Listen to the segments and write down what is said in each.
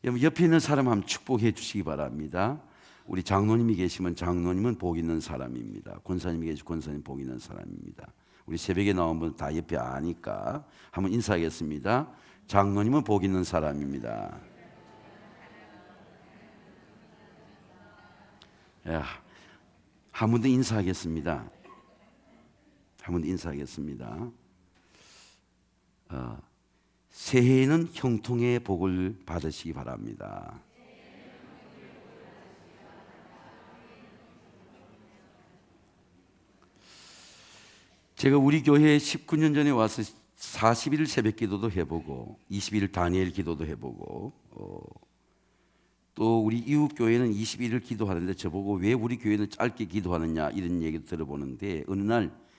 여러분 옆에 있는 사람 한번 축복해 주시기 바랍니다. 우리 장로님이 계시면 장로님은 복 있는 사람입니다. 권사님이 계시면 권사님 복 있는 사람입니다. 우리 새벽에 나온 분 다 옆에 아니까 한번 인사하겠습니다. 장로님은 복 있는 사람입니다. 한 번 더 인사하겠습니다. 한 번 더 인사하겠습니다. 새해에는 형통의 복을 받으시기 바랍니다. 제가 우리 교회에 19년 전에 와서 40일 새벽 기도도 해보고 20일 다니엘 기도도 해보고 또 우리 이웃 교회는 21일 기도하는데 저보고 왜 우리 교회는 짧게 기도하느냐 이런 얘기도 들어보는데 어느 날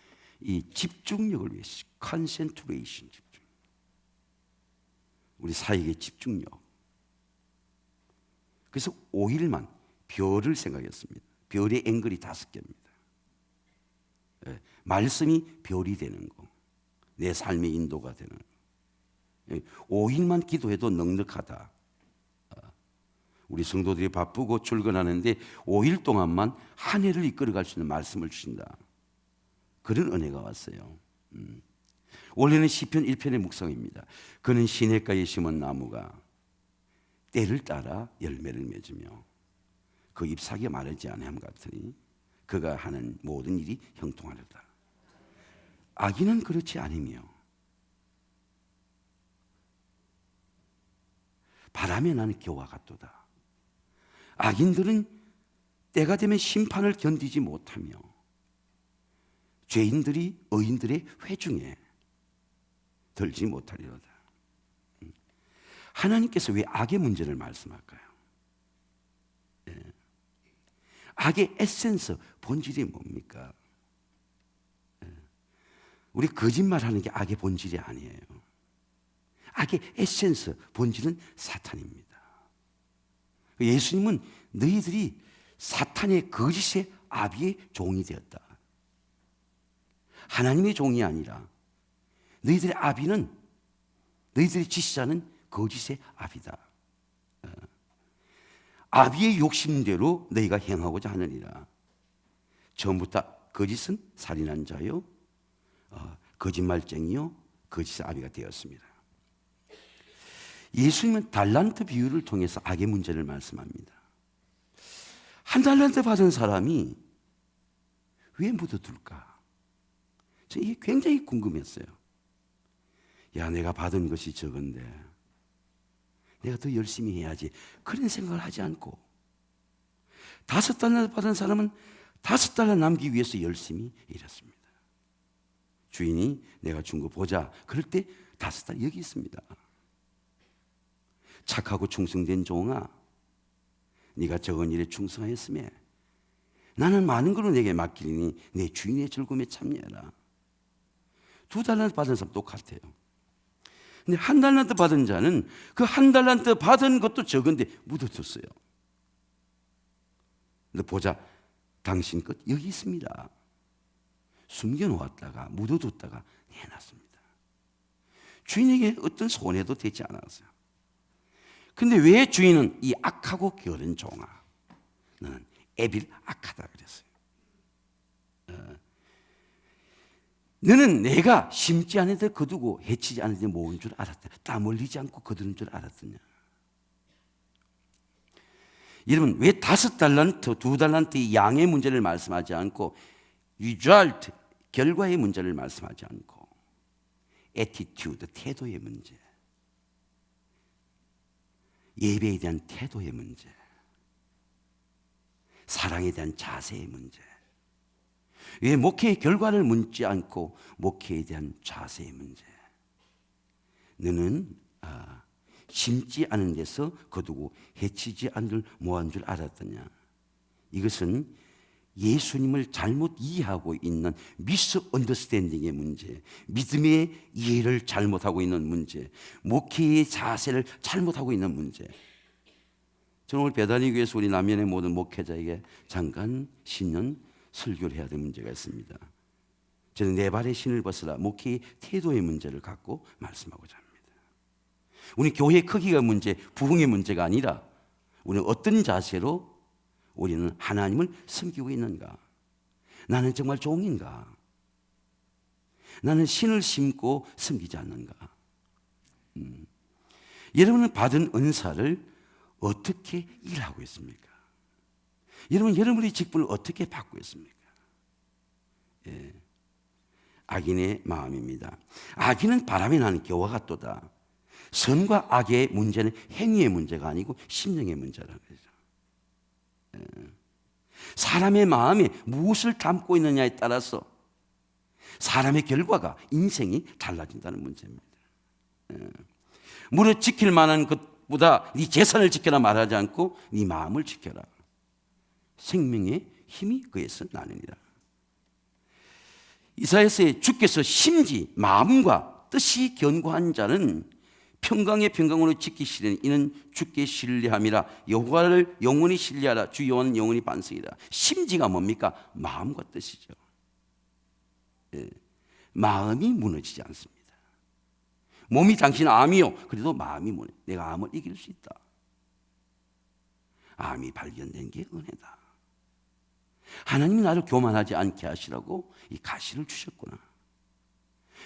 이 집중력을 위해서 컨센트레이션 집중, 우리 사역의 집중력. 그래서 5일만 별을 생각했습니다. 별의 앵글이 5개입니다. 말씀이 별이 되는 거, 내 삶의 인도가 되는 거. 5일만 기도해도 넉넉하다. 우리 성도들이 바쁘고 출근하는데 5일 동안만 한 해를 이끌어갈 수 있는 말씀을 주신다. 그런 은혜가 왔어요. 원래는 시편 1편의 묵상입니다. 그는 시냇가에 심은 나무가 때를 따라 열매를 맺으며 그 잎사귀가 마르지 아니함 같으니 그가 하는 모든 일이 형통하리로다. 악인은 그렇지 아니며 바람에 나는 겨와 같도다. 악인들은 때가 되면 심판을 견디지 못하며 죄인들이 의인들의 회중에 들지 못하리로다. 하나님께서 왜 악의 문제를 말씀할까요? 악의 에센스, 본질이 뭡니까? 우리 거짓말하는 게 악의 본질이 아니에요. 악의 에센스, 본질은 사탄입니다. 예수님은 너희들이 사탄의 거짓의 아비의 종이 되었다. 하나님의 종이 아니라 너희들의 아비는, 너희들의 지시자는 거짓의 아비다. 아비의 욕심대로 너희가 행하고자 하느니라. 처음부터 거짓은 살인한 자요, 거짓말쟁이요, 거짓의 아비가 되었습니다. 예수님은 달란트 비유를 통해서 악의 문제를 말씀합니다. 한 달란트 받은 사람이 왜 묻어둘까? 저 이게 굉장히 궁금했어요. 야, 내가 받은 것이 적은데 내가 더 열심히 해야지, 그런 생각을 하지 않고 5달러 받은 사람은 5달러 남기기 위해서 열심히 일했습니다. 주인이 내가 준 거 보자. 그럴 때 5달러 여기 있습니다. 착하고 충성된 종아, 네가 적은 일에 충성하였으며 나는 많은 걸로 내게 맡기니 내 주인의 즐거움에 참여해라. 2달란트 받은 사람 똑같아요. 근데 1달란트 받은 자는 그 1달란트 받은 것도 적은데 묻어뒀어요. 근데 보자, 당신 것 여기 있습니다. 숨겨놓았다가 묻어뒀다가 내놨습니다. 주인에게 어떤 손해도 되지 않았어요. 근데 왜 주인은 이 악하고 게으른 종아, 너는 애빌 악하다 그랬어요. 너는 내가 심지 않은 데 거두고 해치지 않은 데 모은 줄 알았다. 땀 흘리지 않고 거두는 줄 알았더냐. 여러분, 왜 5달란트, 2달란트의 양의 문제를 말씀하지 않고 result, 결과의 문제를 말씀하지 않고 attitude, 태도의 문제, 예배에 대한 태도의 문제, 사랑에 대한 자세의 문제, 왜 목회의 결과를 묻지 않고 목회에 대한 자세의 문제. 너는 심지 않은 데서 거두고 해치지 않을 모한 줄 알았더냐. 이것은 예수님을 잘못 이해하고 있는 미스언더스탠딩의 문제, 믿음의 이해를 잘못하고 있는 문제, 목회의 자세를 잘못하고 있는 문제. 저는 오늘 배단위 교회에서 우리 남면의 모든 목회자에게 잠깐 신년 설교를 해야 될 문제가 있습니다. 저는 내 발의 신을 벗으라, 목회의 태도의 문제를 갖고 말씀하고자 합니다. 우리 교회 크기가 문제, 부흥의 문제가 아니라 우리는 어떤 자세로 우리는 하나님을 섬기고 있는가? 나는 정말 종인가? 나는 신을 심고 섬기지 않는가? 여러분은 받은 은사를 어떻게 일하고 있습니까? 여러분의 직분을 어떻게 받고 있습니까? 예. 악인의 마음입니다. 악인은 바람이 나는 겨와 같도다. 선과 악의 문제는 행위의 문제가 아니고 심령의 문제라는 거죠. 사람의 마음에 무엇을 담고 있느냐에 따라서 사람의 결과가, 인생이 달라진다는 문제입니다. 무릇 지킬 만한 것보다 네 재산을 지켜라 말하지 않고 네 마음을 지켜라. 생명의 힘이 그에서 나느니라. 이사야서에 주께서 심지 마음과 뜻이 견고한 자는 평강의 평강으로 지키시려니 이는 주께 신뢰함이라. 여호와를 영원히 신뢰하라. 주 여호와는 영원히 반석이라. 심지가 뭡니까? 마음과 뜻이죠. 예. 마음이 무너지지 않습니다. 몸이 당신 암이요. 그래도 마음이 무너져. 내가 암을 이길 수 있다. 암이 발견된 게 은혜다. 하나님이 나를 교만하지 않게 하시라고 이 가시를 주셨구나.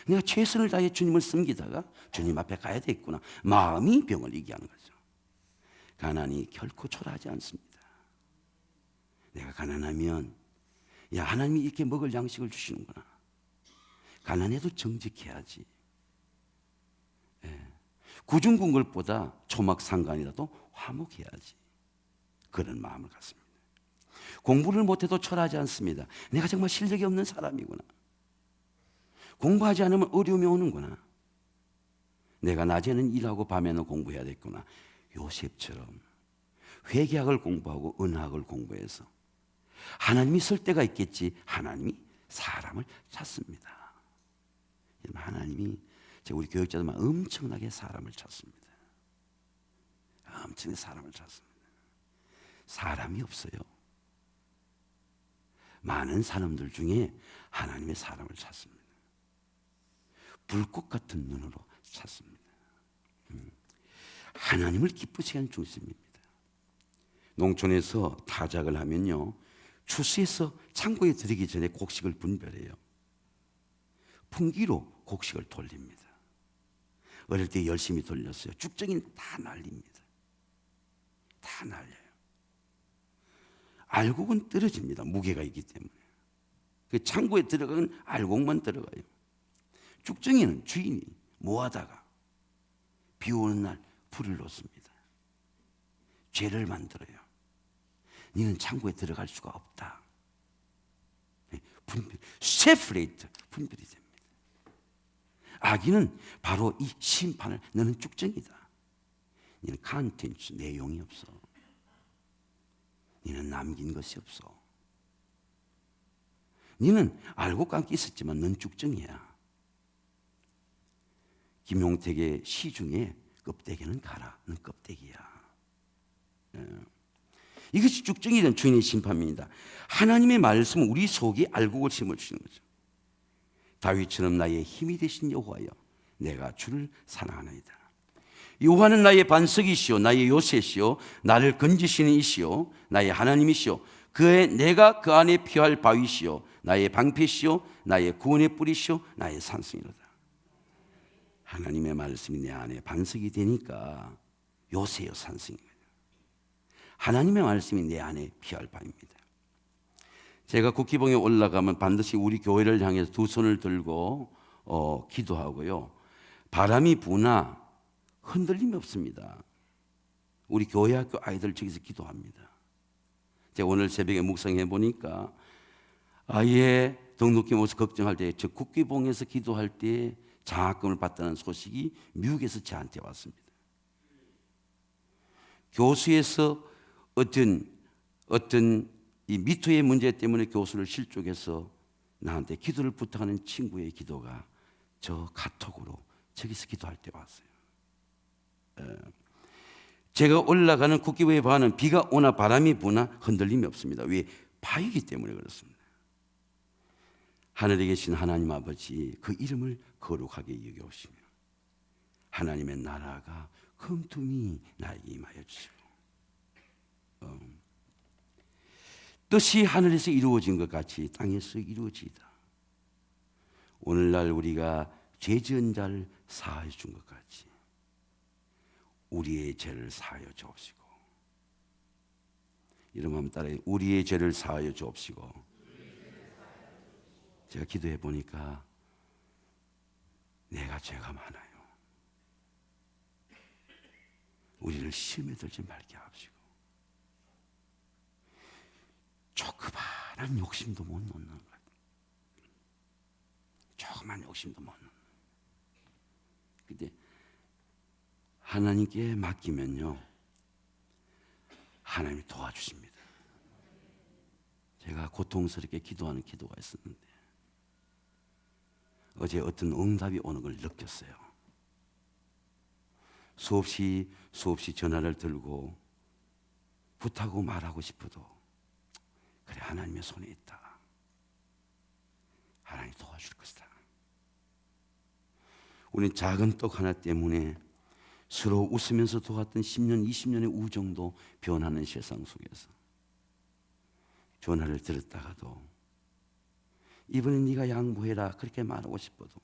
내가 최선을 다해 주님을 섬기다가 주님 앞에 가야 되겠구나. 마음이 병을 이기게 하는 거죠. 가난이 결코 초라하지 않습니다. 내가 가난하면 야, 하나님이 이렇게 먹을 양식을 주시는구나. 가난해도 정직해야지. 예. 구중군 것보다 초막상간이라도 화목해야지. 그런 마음을 갖습니다. 공부를 못해도 초라하지 않습니다. 내가 정말 실력이 없는 사람이구나. 공부하지 않으면 어려움이 오는구나. 내가 낮에는 일하고 밤에는 공부해야겠구나. 요셉처럼 회계학을 공부하고 은학을 공부해서 하나님이 쓸 때가 있겠지. 하나님이 사람을 찾습니다. 하나님이 우리 교육자들만 엄청나게 사람을 찾습니다. 엄청나게 사람을 찾습니다. 사람이 없어요. 많은 사람들 중에 하나님의 사람을 찾습니다. 불꽃 같은 눈으로 찾습니다. 하나님을 기쁘시게 하는 중심입니다. 농촌에서 타작을 하면요, 추수해서 창고에 들이기 전에 곡식을 분별해요. 풍기로 곡식을 돌립니다. 어릴 때 열심히 돌렸어요. 쭉정이는 다 날립니다. 다 날려요. 알곡은 떨어집니다. 무게가 있기 때문에. 그 창고에 들어가는 알곡만 들어가요. 쭉정이는 주인이 모아다가 비 오는 날 불을 놓습니다. 죄를 만들어요. 너는 창고에 들어갈 수가 없다. 분별, 세퍼레이트, 분별이 됩니다. 악인은 바로 이 심판을, 너는 쭉정이다. 너는 컨텐츠, 내용이 없어. 너는 남긴 것이 없어. 너는 알고 깜기 있었지만 넌 쭉정이야. 김용택의 시 중에 껍데기는 가라, 넌 껍데기야. 이것이 쭉정이 된 주인의 심판입니다. 하나님의 말씀은 우리 속에 알곡을 심어주시는 거죠. 다윗처럼 나의 힘이 되신 여호와여, 내가 주를 사랑하나이다. 여호와는 나의 반석이시오, 나의 요새시오, 나를 건지시는 이시오, 나의 하나님이시오. 내가 그 안에 피할 바위시오, 나의 방패시오, 나의 구원의 뿌리시오, 나의 산성이로다. 하나님의 말씀이 내 안에 반석이 되니까 요새요, 산성이에요. 하나님의 말씀이 내 안에 피할 바입니다. 제가 국기봉에 올라가면 반드시 우리 교회를 향해서 두 손을 들고 기도하고요. 바람이 부나 흔들림이 없습니다. 우리 교회 학교 아이들 저기서 기도합니다. 제가 오늘 새벽에 묵상해 보니까 아예 덕놓기 모습 걱정할 때, 저 국기봉에서 기도할 때 장학금을 받다는 소식이 미국에서 저한테 왔습니다. 교수에서 어떤 이 미투의 문제 때문에 교수를 실족해서 나한테 기도를 부탁하는 친구의 기도가 저 카톡으로 저기서 기도할 때 왔어요. 제가 올라가는 국기부의 바는 비가 오나 바람이 부나 흔들림이 없습니다. 왜? 바위이기 때문에 그렇습니다. 하늘에 계신 하나님 아버지, 그 이름을 거룩하게 여겨오시며 하나님의 나라가 금tum이 나에게 임하여 주시고 뜻이 하늘에서 이루어진 것 같이 땅에서 이루어지이다. 오늘날 우리가 죄 지은 자를 사하여 준 것 같이 우리의 죄를 사하여 주옵시고, 이런 마음 따라해. 우리의 죄를 사하여 주옵시고. 제가 기도해 보니까 내가 죄가 많아요. 우리를 시험에 들지 말게 하시고, 조그마한 욕심도 못 놓는 것. 조그만 욕심도 못 놓는. 근데 하나님께 맡기면요, 하나님이 도와주십니다. 제가 고통스럽게 기도하는 기도가 있었는데 어제 어떤 응답이 오는 걸 느꼈어요. 수없이 전화를 들고 부탁하고 말하고 싶어도 그래, 하나님의 손에 있다. 하나님이 도와줄 것이다. 우리는 작은 떡 하나 때문에 서로 웃으면서 도왔던 10년, 20년의 우정도 변하는 세상 속에서 전화를 들었다가도 이번엔 네가 양보해라 그렇게 말하고 싶어도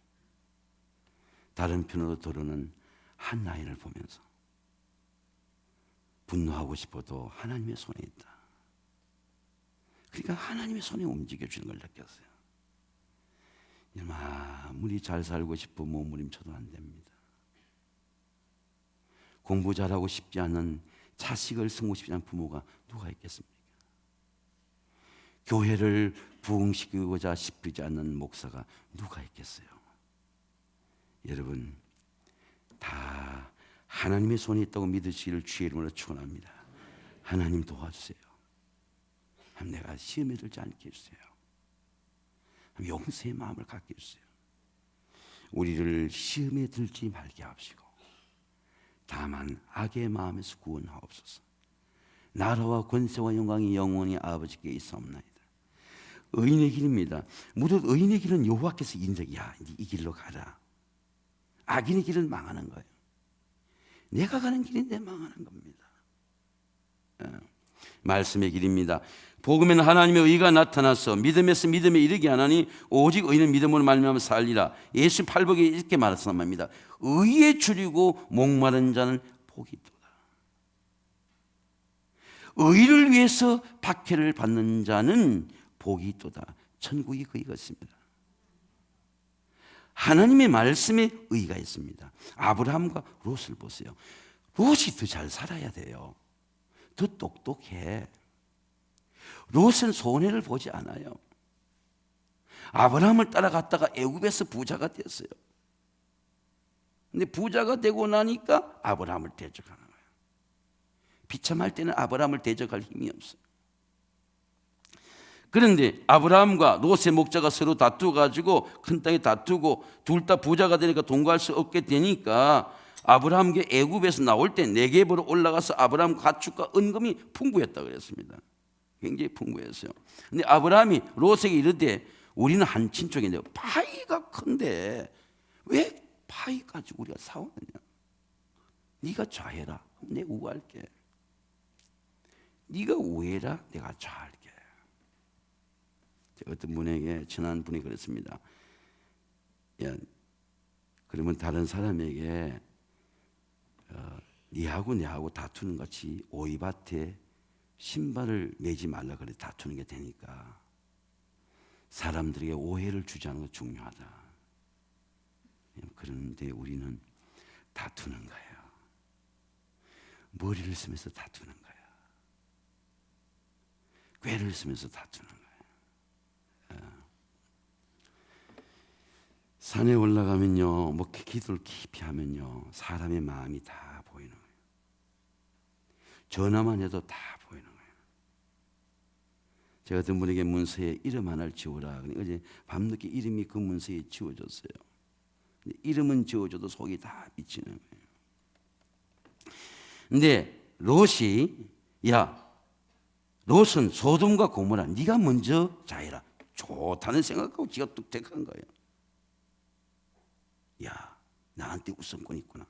다른 편으로 들어오는 한 아이를 보면서 분노하고 싶어도 하나님의 손에 있다. 그러니까 하나님의 손에 움직여주는 걸 느꼈어요. 아무리 잘 살고 싶어 몸부림쳐도 안 됩니다. 공부 잘하고 싶지 않은 자식을 성고 싶지 않은 부모가 누가 있겠습니까? 교회를 부흥시키고자 싶지 않는 목사가 누가 있겠어요? 여러분, 다 하나님의 손에 있다고 믿으시기를 주의 이름으로 축원합니다. 하나님 도와주세요. 내가 시험에 들지 않게 해주세요. 용서의 마음을 갖게 해주세요. 우리를 시험에 들지 말게 하시고 다만 악의 마음에서 구원하옵소서. 나라와 권세와 영광이 영원히 아버지께 있사옵나이다. 의인의 길입니다. 무릇 의인의 길은 여호와께서 인정이야, 이 길로 가라. 악인의 길은 망하는 거예요. 내가 가는 길인데 망하는 겁니다. 말씀의 길입니다. 복음에는 하나님의 의가 나타나서 믿음에서 믿음에 이르게 하나니 오직 의인은 믿음으로 말미암아 살리라. 예수 팔복에 이렇게 말씀합니다. 의에 줄이고 목마른 자는 복이 있도다. 의를 위해서 박해를 받는 자는 복이 있도다. 천국이 그 이것입니다. 하나님의 말씀에 의가 있습니다. 아브라함과 롯을 보세요. 롯이 더 잘 살아야 돼요. 더 똑똑해. 롯은 손해를 보지 않아요. 아브라함을 따라갔다가 애굽에서 부자가 됐어요. 근데 부자가 되고 나니까 아브라함을 대적하는 거예요. 비참할 때는 아브라함을 대적할 힘이 없어요. 그런데 아브라함과 롯의 목자가 서로 다투어가지고 큰 땅에 다투고 둘 다 부자가 되니까 동거할 수 없게 되니까 아브라함께 애굽에서 나올 때 네겝으로 올라가서 아브라함 가축과 은금이 풍부했다고 그랬습니다. 굉장히 풍부했어요. 근데 아브라함이 롯에게 이르되 우리는 한 친족인데 파이가 큰데 왜 파이 가지고 우리가 싸우느냐? 네가 좌해라, 내가 우할게. 네가 우해라, 내가 좌할게. 어떤 분에게, 친한 분이 그랬습니다. 야, 그러면 다른 사람에게 네하고 내하고 다투는 같이 오이밭에 신발을 매지 말라 그래 다투는 게 되니까 사람들에게 오해를 주지 않는 게 중요하다. 그런데 우리는 다투는 거예요. 머리를 쓰면서 다투는 거예요. 꾀를 쓰면서 다투는 거예요. 산에 올라가면요, 뭐 기도를 깊이 하면요, 사람의 마음이 다 보이는 거예요. 전화만 해도 다 보이는 거예요. 제가 어떤 분에게 문서에 이름 하나를 지우라. 어제 밤늦게 이름이 그 문서에 지워졌어요. 이름은 지워져도 속이 다 미치는 거예요. 근데 롯이, 야, 롯은 소돔과 고모라, 네가 먼저 자해라. 좋다는 생각하고 지가 뚝딱한 거예요. 야, 나한테 우선권 있구나.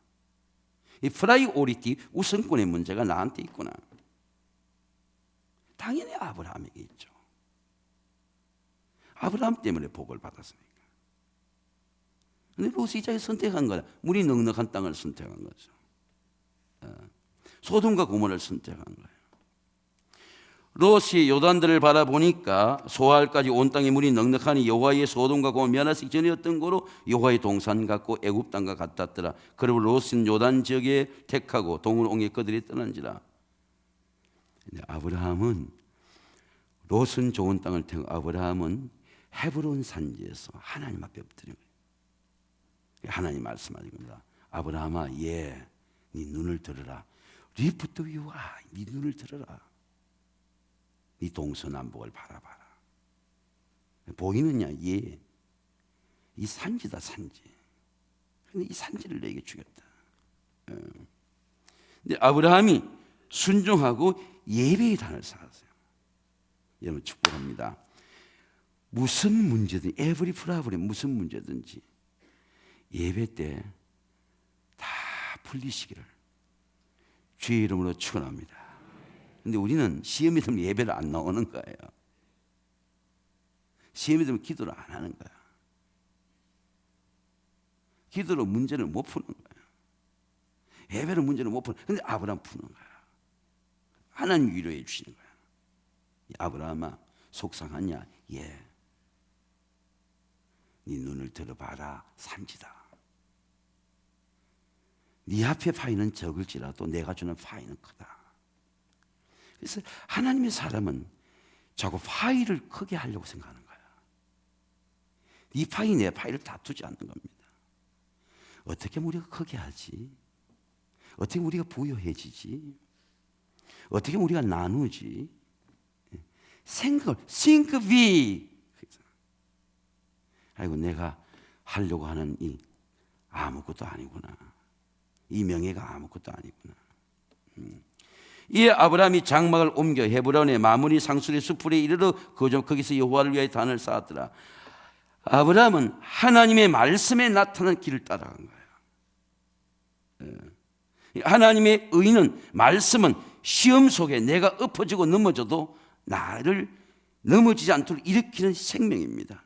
이 프라이오리티 우선권의 문제가 나한테 있구나. 당연히 아브라함에게 있죠. 아브라함 때문에 복을 받았으니까. 그런데 롯이 자기 선택한 거야. 물이 넉넉한 땅을 선택한 거죠. 소돔과 고모를 선택한 거예요. 롯이 요단들을 바라보니까 소알까지 온 땅에 물이 넉넉하니 여호와의 소돔과 고모 면하시기 전이었던 거로 여호와의 동산 같고 애굽 땅과 같았더라. 그리고 롯은 요단 지역에 택하고 동을 옹에 그들이 떠난지라. 아브라함은 롯은 좋은 땅을 택하고 아브라함은 헤브론 산지에서 하나님 앞에 엎드린 거예요. 하나님 말씀하신 겁니다. 아브라함아, 네 눈을 들어라. 리프트 뷰아, 네 눈을 들어라. 네 동서남북을 바라봐라. 보이느냐? 이 산지다, 산지. 근데 이 산지를 내게 주겠다. 근데 아브라함이 순종하고 예배의 단을 쌓았어요. 여러분 축복합니다. 무슨 문제든, every problem, 무슨 문제든지 예배 때 다 풀리시기를 주의 이름으로 축원합니다. 근데 우리는 시험이 들면 예배를 안 나오는 거예요. 시험이 들면 기도를 안 하는 거야. 기도로 문제를 못 푸는 거야. 예배로 문제를 못 푸는 거야. 근데 아브라함 푸는 거야. 하나님 위로해 주시는 거야. 아브라함아, 속상하냐? 예. 네 눈을 들어봐라. 산지다. 네 앞에 파이는 적을지라도 내가 주는 파이는 크다. 그래서 하나님의 사람은 자꾸 파이를 크게 하려고 생각하는 거야. 네 파이 내 파이를 다투지 않는 겁니다. 어떻게 하면 우리가 크게 하지? 어떻게 하면 우리가 부여해지지? 어떻게 하면 우리가 나누지? 생각을 think big. 아이고, 내가 하려고 하는 이 아무것도 아니구나. 이 명예가 아무것도 아니구나. 이에 아브라함이 장막을 옮겨 헤브론의 마므리 상수리 수풀에 이르러 거기서 여호와를 위하여 단을 쌓았더라. 아브라함은 하나님의 말씀에 나타난 길을 따라간 거예요. 하나님의 의는, 말씀은 시험 속에 내가 엎어지고 넘어져도 나를 넘어지지 않도록 일으키는 생명입니다.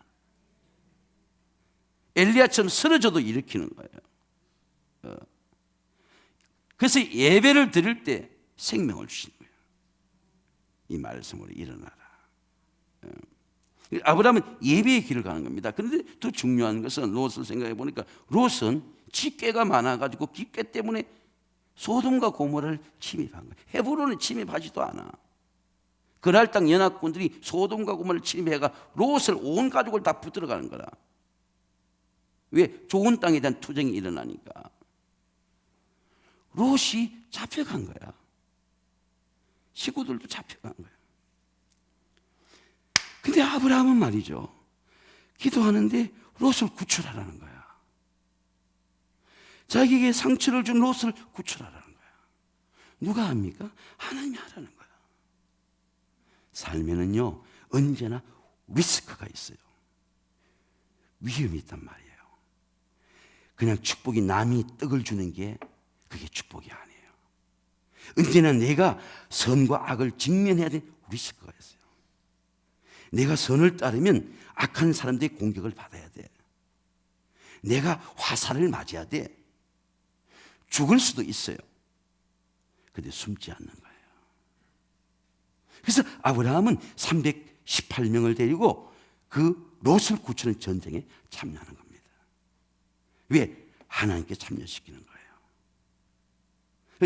엘리야처럼 쓰러져도 일으키는 거예요. 그래서 예배를 드릴 때 생명을 주시는 거예요. 이 말씀으로 일어나라. 아브라함은 예배의 길을 가는 겁니다. 그런데 더 중요한 것은 롯을 생각해 보니까 롯은 쥐꾀가 많아가지고 쥐꾀 때문에 소돔과 고모라를 침입한 거예요. 헤브론은 침입하지도 않아. 그날 땅 연합군들이 소돔과 고모라를 침입해가 롯을 온 가족을 다 붙들어가는 거라. 왜? 좋은 땅에 대한 투쟁이 일어나니까. 롯이 잡혀간 거야. 식구들도 잡혀간 거야. 근데 아브라함은 말이죠, 기도하는데 롯을 구출하라는 거야. 자기에게 상처를 준 롯을 구출하라는 거야. 누가 합니까? 하나님이 하라는 거야. 삶에는요, 언제나 리스크가 있어요. 위험이 있단 말이에요. 그냥 축복이 남이 떡을 주는 게 그게 축복이 아니에요. 언제나 내가 선과 악을 직면해야 되는 리스크가 있어요. 내가 선을 따르면 악한 사람들의 공격을 받아야 돼. 내가 화살을 맞아야 돼. 죽을 수도 있어요. 근데 숨지 않는 거예요. 그래서 아브라함은 318명을 데리고 그 롯을 구출하는 전쟁에 참여하는 겁니다. 왜? 하나님께 참여시키는 거예요.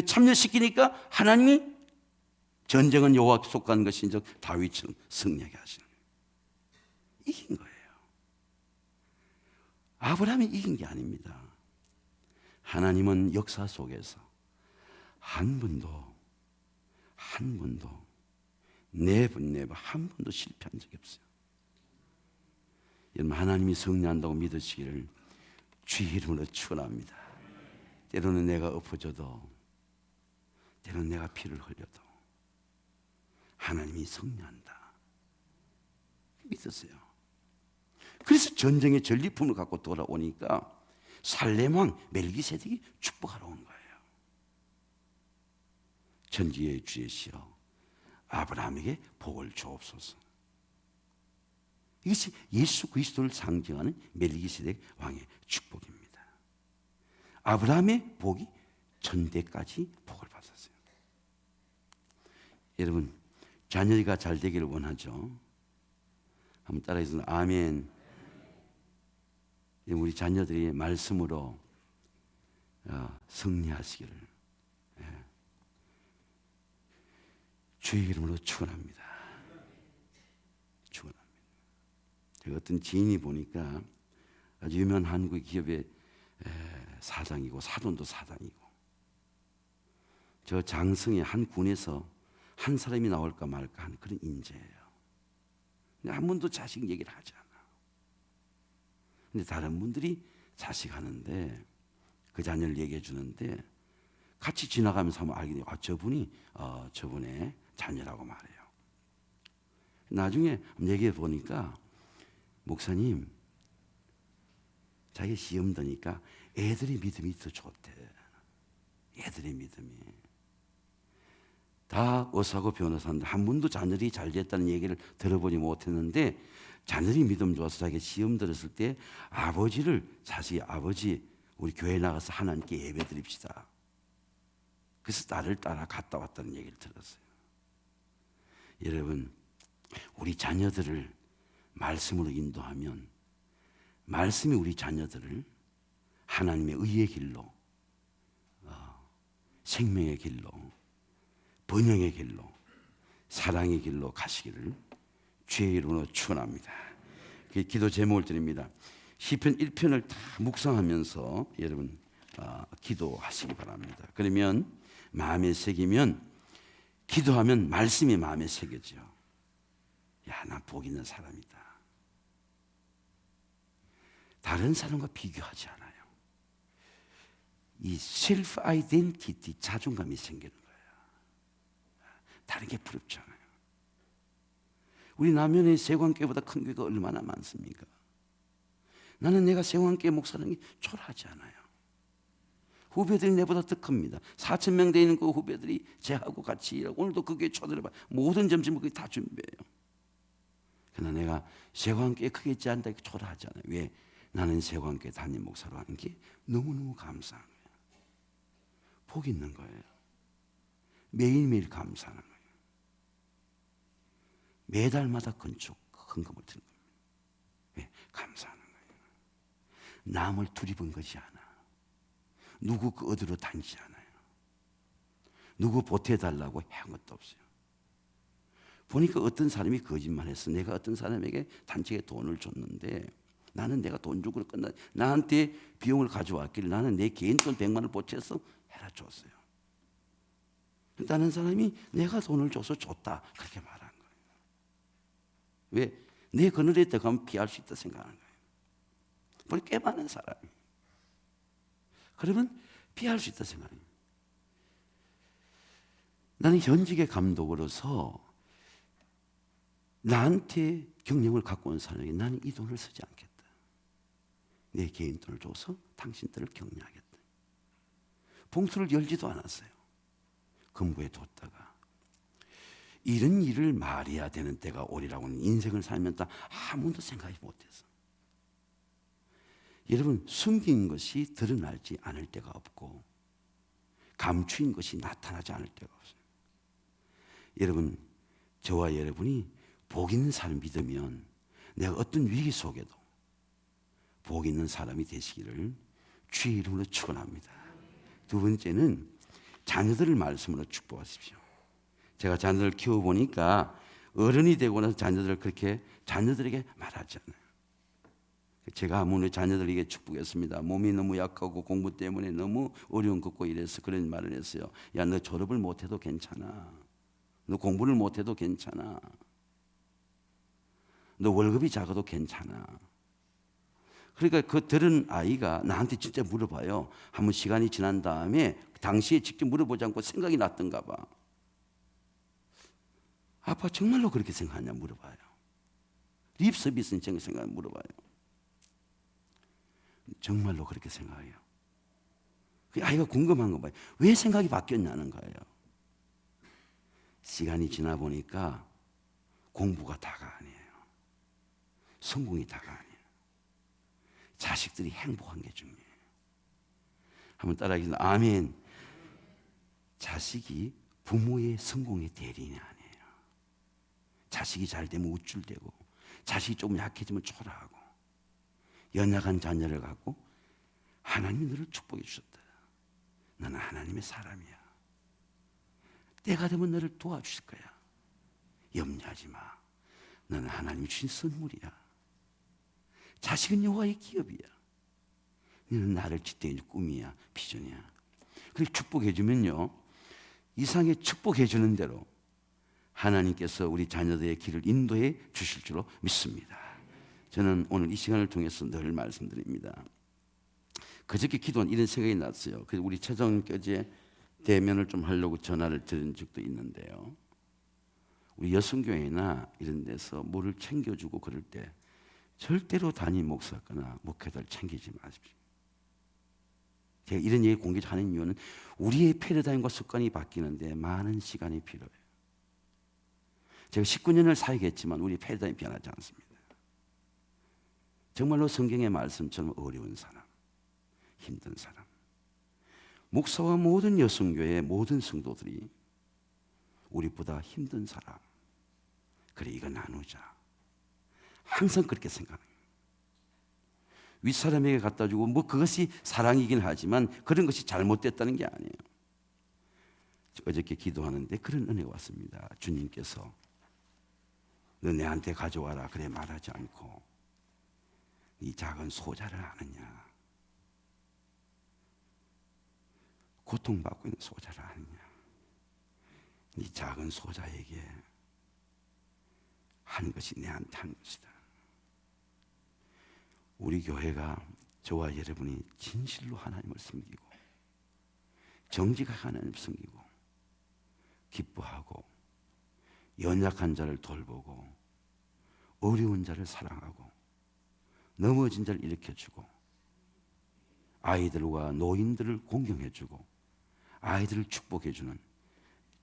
참여시키니까 하나님이 전쟁은 여호와께 속한 것인즉 다윗처럼 승리하게 하시는 거예요. 이긴 거예요. 아브라함이 이긴 게 아닙니다. 하나님은 역사 속에서 한 번도 한 번도 실패한 적이 없어요. 여러분, 하나님이 승리한다고 믿으시기를 주의 이름으로 축원합니다. 때로는 내가 엎어져도, 때로는 내가 피를 흘려도 하나님이 승리한다 믿으세요. 그래서 전쟁의 전리품을 갖고 돌아오니까 살렘 왕 멜기세덱이 축복하러 온 거예요. 천지의 주이시여 아브라함에게 복을 주옵소서. 이것이 예수 그리스도를 상징하는 멜기세덱 왕의 축복입니다. 아브라함의 복이 천대까지 복을 받았어요. 여러분, 자녀가 잘 되기를 원하죠? 한번 따라해서 아멘. 우리 자녀들이 말씀으로 승리하시기를 주의 이름으로 축원합니다. 축원합니다. 제가 어떤 지인이 보니까 아주 유명한 한국 기업의 사장이고 사돈도 사장이고, 저 장성의 한 군에서 한 사람이 나올까 말까 하는 그런 인재예요. 근데 한 번도 자식 얘기를 하지 않아. 근데 다른 분들이 자식 하는데 그 자녀를 얘기해 주는데 같이 지나가면서 한번 알게 돼요. 저분이 저분의 자녀라고 말해요. 나중에 얘기해 보니까 목사님, 자기 시험 드니까 애들이 믿음이 더 좋대. 애들의 믿음이. 다 의사고 변호사인데 한 번도 자녀들이 잘 됐다는 얘기를 들어보지 못했는데 자녀들이 믿음 좋아서 자기 시험 들었을 때 아버지를 자식이 아버지 우리 교회 나가서 하나님께 예배 드립시다. 그래서 나를 따라 갔다 왔다는 얘기를 들었어요. 여러분, 우리 자녀들을 말씀으로 인도하면 말씀이 우리 자녀들을 하나님의 의의 길로, 생명의 길로, 번영의 길로, 사랑의 길로 가시기를 주의 이름으로 축원합니다. 기도 제목을 드립니다. 시편 1편을 다 묵상하면서 여러분 기도하시기 바랍니다. 그러면 마음에 새기면, 기도하면 말씀이 마음에 새겨져. 야, 나 복 있는 사람이다. 다른 사람과 비교하지 않아요. 이 셀프 아이덴티티, 자존감이 생기는 거예요. 다른 게 부럽잖아요. 우리 남현의 세관교회보다 큰 교회가 얼마나 많습니까? 나는 내가 세관교회 목사라는 게 초라하지 않아요. 후배들이 내보다 더 큽니다. 4,000명 되어 있는 그 후배들이 제하고 같이 일하고, 오늘도 그 교회 초대를 모든 점심을 거의 다 준비해요. 그러나 내가 세관교회 크게 있지 않다, 초라하지 않아요. 왜? 나는 세관교회 담임 목사로 하는 게 너무너무 감사한 거예요. 복 있는 거예요. 매일매일 감사하는 거예요. 매달마다 건축 헌금을 드는 겁니다. 왜? 감사하는 거예요. 남을 두리번 것이 않아. 누구 그 어디로 다니지 않아요. 누구 보태달라고 한 것도 없어요. 보니까 어떤 사람이 거짓말했어. 내가 어떤 사람에게 단체에 돈을 줬는데 나는 내가 돈 주고 끝나, 나한테 비용을 가져왔길래 나는 내 개인 돈 100만 원을 보채서 해라 줬어요. 다른 사람이 내가 돈을 줘서 줬다 그렇게 말한 거예요. 왜? 내 그늘에 들어가면 피할 수 있다 생각하는 거예요. 우리 꽤 많은 사람이. 그러면 피할 수 있다 생각해요. 나는 현직의 감독으로서 나한테 경력을 갖고 온 사람에게 나는 이 돈을 쓰지 않겠다. 내 개인 돈을 줘서 당신들을 격려하겠다. 봉투를 열지도 않았어요. 금고에 뒀다가 이런 일을 말해야 되는 때가 오리라고는 인생을 살면서 아무도 생각이 못해서. 여러분, 숨긴 것이 드러나지 않을 때가 없고 감추인 것이 나타나지 않을 때가 없어요. 여러분, 저와 여러분이 복 있는 사람 믿으면 내가 어떤 위기 속에도 복 있는 사람이 되시기를 주의 이름으로 축원합니다. 두 번째는 자녀들을 말씀으로 축복하십시오. 제가 자녀들을 키워보니까 어른이 되고 나서 자녀들을 그렇게 자녀들에게 말하지 않아요. 제가 아무리 자녀들에게 축복했습니다. 몸이 너무 약하고 공부 때문에 너무 어려움 겪고 이래서 그런 말을 했어요. 야, 너 졸업을 못해도 괜찮아. 너 공부를 못해도 괜찮아. 너 월급이 작아도 괜찮아. 그러니까 그 들은 아이가 나한테 진짜 물어봐요. 한번 시간이 지난 다음에 당시에 직접 물어보지 않고 생각이 났던가 봐. 아빠 정말로 그렇게 생각하냐 물어봐요. 립 서비스는 생각 물어봐요. 정말로 그렇게 생각해요. 그 아이가 궁금한 거 봐요. 왜 생각이 바뀌었냐는 거예요. 시간이 지나 보니까 공부가 다가 아니에요. 성공이 다가 아니에요. 자식들이 행복한 게 중요해요. 한번 따라하겠습니다. 아멘. 자식이 부모의 성공의 대리인이 아니에요. 자식이 잘 되면 우쭐대고, 자식이 조금 약해지면 초라하고, 연약한 자녀를 갖고 하나님이 너를 축복해 주셨다. 너는 하나님의 사람이야. 때가 되면 너를 도와주실 거야. 염려하지 마. 너는 하나님이 주신 선물이야. 자식은 여호와의 기업이야. 너는 나를 지탱해 줄 꿈이야, 비전이야. 그렇게 축복해 주면요, 이상하게 축복해 주는 대로 하나님께서 우리 자녀들의 길을 인도해 주실 줄로 믿습니다. 저는 오늘 이 시간을 통해서 늘 말씀드립니다. 그저께 기도한 이런 생각이 났어요. 그래서 우리 최정교제 대면을 좀 하려고 전화를 드린 적도 있는데요, 우리 여성교회나 이런 데서 뭐를 챙겨주고 그럴 때 절대로 담임 목사거나 목회자를 챙기지 마십시오. 제가 이런 얘기 공개하는 이유는 우리의 패러다임과 습관이 바뀌는데 많은 시간이 필요해요. 제가 19년을 사역했지만 우리 패러다임이 변하지 않습니다. 정말로 성경의 말씀처럼 어려운 사람, 힘든 사람, 목사와 모든 여성교회의 모든 성도들이 우리보다 힘든 사람, 그래 이거 나누자. 항상 그렇게 생각해요. 윗사람에게 갖다 주고 뭐 그것이 사랑이긴 하지만 그런 것이 잘못됐다는 게 아니에요. 어저께 기도하는데 그런 은혜가 왔습니다. 주님께서 너 내한테 가져와라 그래 말하지 않고 이 작은 소자를 아느냐, 고통받고 있는 소자를 아느냐, 이 작은 소자에게 한 것이 내한테 한 것이다. 우리 교회가 저와 여러분이 진실로 하나님을 섬기고 정직하게 하나님을 섬기고 기뻐하고 연약한 자를 돌보고 어려운 자를 사랑하고 넘어진 자를 일으켜주고 아이들과 노인들을 공경해주고 아이들을 축복해주는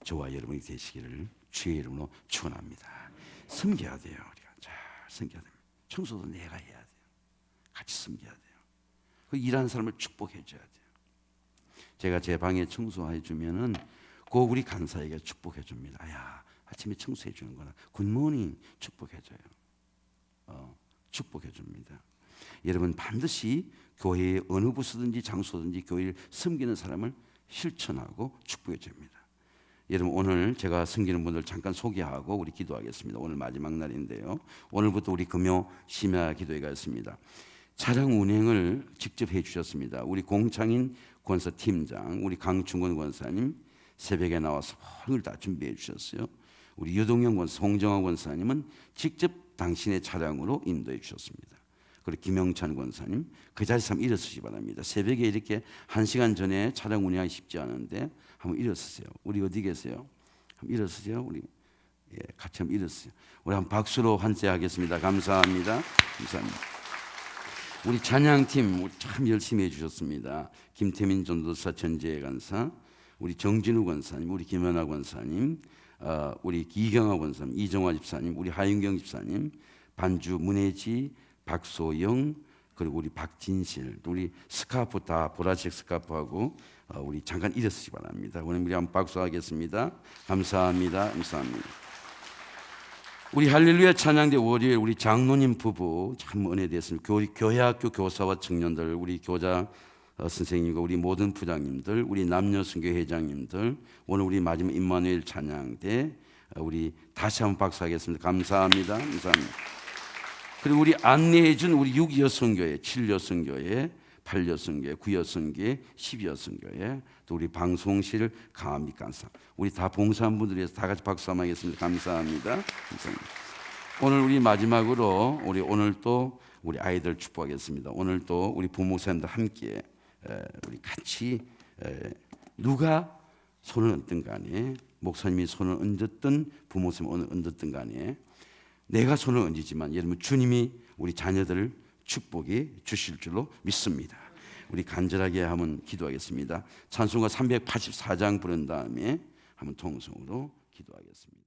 저와 여러분이 되시기를 주의 이름으로 축원합니다. 섬겨야 돼요. 우리가 잘 섬겨야 됩니다. 청소도 내가 해야 돼요. 같이 섬겨야 돼요. 그 일하는 사람을 축복해 줘야 돼요. 제가 제 방에 청소해 주면은 꼭 우리 간사에게 축복해 줍니다. 야, 아침에 청소해 주는 거나 굿모닝 축복해 줘요. 축복해 줍니다. 여러분 반드시 교회의 어느 부서든지 장소든지 교회를 섬기는 사람을 실천하고 축복해 줍니다. 여러분 오늘 제가 섬기는 분들 잠깐 소개하고 우리 기도하겠습니다. 오늘 마지막 날인데요, 오늘부터 우리 금요 심야 기도회가 있습니다. 차량 운행을 직접 해주셨습니다. 우리 공창인 권사 팀장, 우리 강충건 권사님 새벽에 나와서 오늘 다 준비해 주셨어요. 우리 유동영 권사, 홍정화 권사님은 직접 당신의 차량으로 인도해 주셨습니다. 그리고 김영찬 권사님 그 자리에서 한번 일어서시기 바랍니다. 새벽에 이렇게 1시간 전에 차량 운행하기 쉽지 않은데 한번 일어서세요. 우리 어디 계세요? 한번 일어서세요. 우리 같이 한번 일어서세요. 우리 한번 박수로 환세하겠습니다. 감사합니다. 감사합니다. 우리 찬양팀 우리 참 열심히 해주셨습니다. 김태민 전도사, 전재혜 간사, 우리 정진우 권사님, 우리 김연아 권사님, 우리 이경아 권사님, 이정화 집사님, 우리 하윤경 집사님, 반주 문혜지, 박소영, 그리고 우리 박진실, 우리 스카프 다 보라색 스카프하고 우리 잠깐 일어서시기 바랍니다. 오늘 우리 한번 박수하겠습니다. 감사합니다. 감사합니다. 우리 할렐루야 찬양대 월요일 우리 장로님 부부 참 은혜됐습니다. 교회학교 교사와 청년들, 우리 교자 선생님과 우리 모든 부장님들, 우리 남녀선교 회장님들, 오늘 우리 마지막 임마누엘 찬양대 우리 다시 한번 박수하겠습니다. 감사합니다. 감사합니다. 그리고 우리 안내해준 우리 6여성교회, 7여성교회, 8여성교회, 9여성교회, 10여성교회, 또 우리 방송실 강합니간사, 우리 다 봉사한 분들에서 다 같이 박수 한번 하겠습니다. 감사합니다. 감사합니다. 오늘 우리 마지막으로 우리 오늘 또 우리 아이들 축복하겠습니다. 오늘 또 우리 부모님들 함께 우리 같이 누가 손을 얹든 간에, 목사님이 손을 얹었든 부모님이 얹었든 간에 내가 손을 얹지만 여러분 주님이 우리 자녀들을 축복해 주실 줄로 믿습니다. 우리 간절하게 한번 기도하겠습니다. 찬송가 384장 부른 다음에 한번 통성으로 기도하겠습니다.